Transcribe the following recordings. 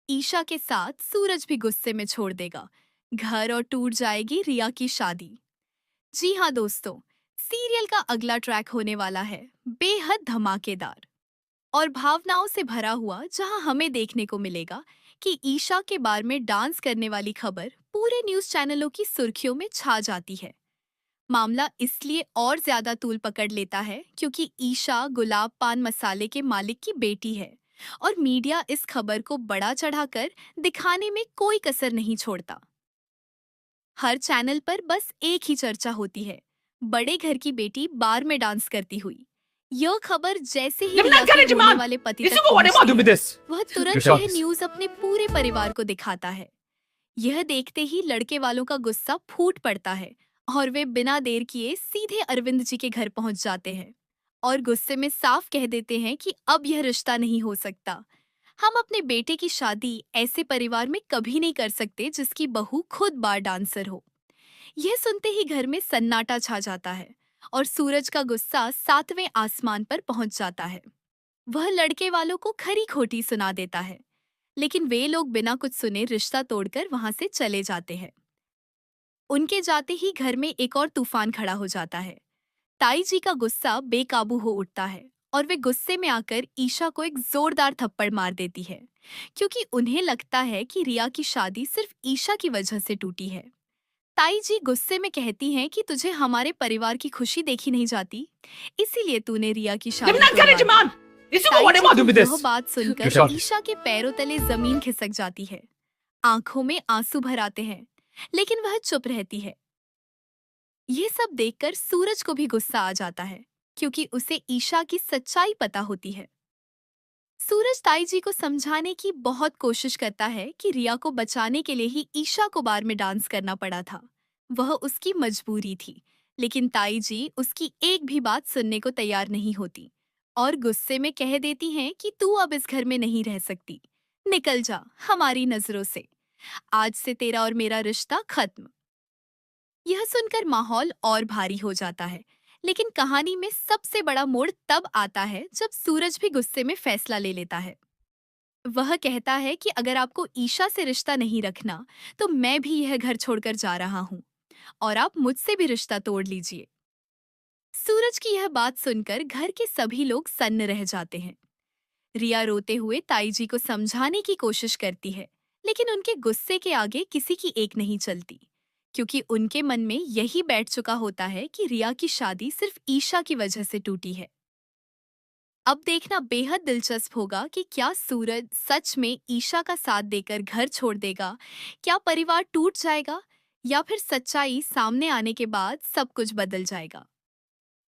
ईशा के साथ सूरज भी गुस्से में छोड़ देगा, घर और टूट जाएगी रिया की शादी। जी हाँ दोस्तों, सीरियल का अगला ट्रैक होने वाला है बेहद धमाकेदार और भावनाओं से भरा हुआ, जहां हमें देखने को मिलेगा कि ईशा के बार में डांस करने वाली खबर पूरे न्यूज चैनलों की सुर्खियों में छा जाती है। मामला इसलिए और ज्यादा तूल पकड़ लेता है क्योंकि ईशा गुलाब पान मसाले के मालिक की बेटी है और मीडिया इस खबर को बड़ा चढ़ाकर दिखाने में कोई कसर नहीं छोड़ता। हर चैनल पर बस एक ही चर्चा होती है, बड़े घर की बेटी बार में डांस करती हुई। यह खबर जैसे ही रिया के होने वाले पति तक पहुंचती है, वह तुरंत यह न्यूज अपने पूरे परिवार को दिखाता है। यह देखते ही लड़के वालों का गुस्सा फूट पड़ता है और वे बिना देर किए सीधे अरविंद जी के घर पहुंच जाते हैं और गुस्से में साफ कह देते हैं कि अब यह रिश्ता नहीं हो सकता। हम अपने बेटे की शादी ऐसे परिवार में कभी नहीं कर सकते जिसकी बहू खुद बार डांसर हो। यह सुनते ही घर में सन्नाटा छा जाता है और सूरज का गुस्सा सातवें आसमान पर पहुंच जाता है। वह लड़के वालों को खरी खोटी सुना देता है, लेकिन वे लोग बिना कुछ सुने रिश्ता तोड़कर वहां से चले जाते हैं। उनके जाते ही घर में एक और तूफान खड़ा हो जाता है। ताई जी का गुस्सा बेकाबू हो उठता है और वे गुस्से में आकर ईशा को एक जोरदार थप्पड़ मार देती है, क्योंकि उन्हें लगता है कि रिया की शादी सिर्फ ईशा की वजह से टूटी है। ताई जी गुस्से में कहती हैं कि तुझे हमारे परिवार की खुशी देखी नहीं जाती, इसीलिए तूने रिया की शादी तोड़वा दी। ताई जी की यह बात सुनकर ईशा के पैरों तले जमीन खिसक जाती है। आंखों में आंसू भर आते हैं, लेकिन वह चुप रहती है। ये सब देखकर सूरज को भी गुस्सा आ जाता है, क्योंकि उसे ईशा की सच्चाई पता होती है। सूरज ताई जी को समझाने की बहुत कोशिश करता है कि रिया को बचाने के लिए ही ईशा को बार में डांस करना पड़ा था। वह उसकी मजबूरी थी, लेकिन ताई जी उसकी एक भी बात सुनने को तैयार नहीं होती और गुस्से में कह देती हैं कि तू अब इस घर में नहीं रह सकती, निकल जा हमारी नजरों से। आज से तेरा और मेरा रिश्ता खत्म। यह सुनकर माहौल और भारी हो जाता है, लेकिन कहानी में सबसे बड़ा मोड़ तब आता है जब सूरज भी गुस्से में फैसला ले लेता है। वह कहता है कि अगर आपको ईशा से रिश्ता नहीं रखना, तो मैं भी यह घर छोड़कर जा रहा हूँ और आप मुझसे भी रिश्ता तोड़ लीजिए। सूरज की यह बात सुनकर घर के सभी लोग सन्न रह जाते हैं। रिया रोते हुए ताई जी को समझाने की कोशिश करती है, लेकिन उनके गुस्से के आगे किसी की एक नहीं चलती, क्योंकि उनके मन में यही बैठ चुका होता है कि रिया की शादी सिर्फ ईशा की वजह से टूटी है। अब देखना बेहद दिलचस्प होगा कि क्या सूरज सच में ईशा का साथ देकर घर छोड़ देगा, क्या परिवार टूट जाएगा, या फिर सच्चाई सामने आने के बाद सब कुछ बदल जाएगा।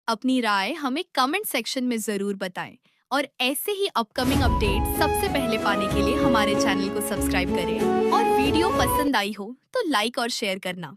अपनी राय हमें कमेंट सेक्शन में जरूर बताएं और ऐसे ही अपकमिंग अपडेट सबसे पहले पाने के लिए हमारे चैनल को सब्सक्राइब करें और वीडियो पसंद आई हो तो लाइक और शेयर करना।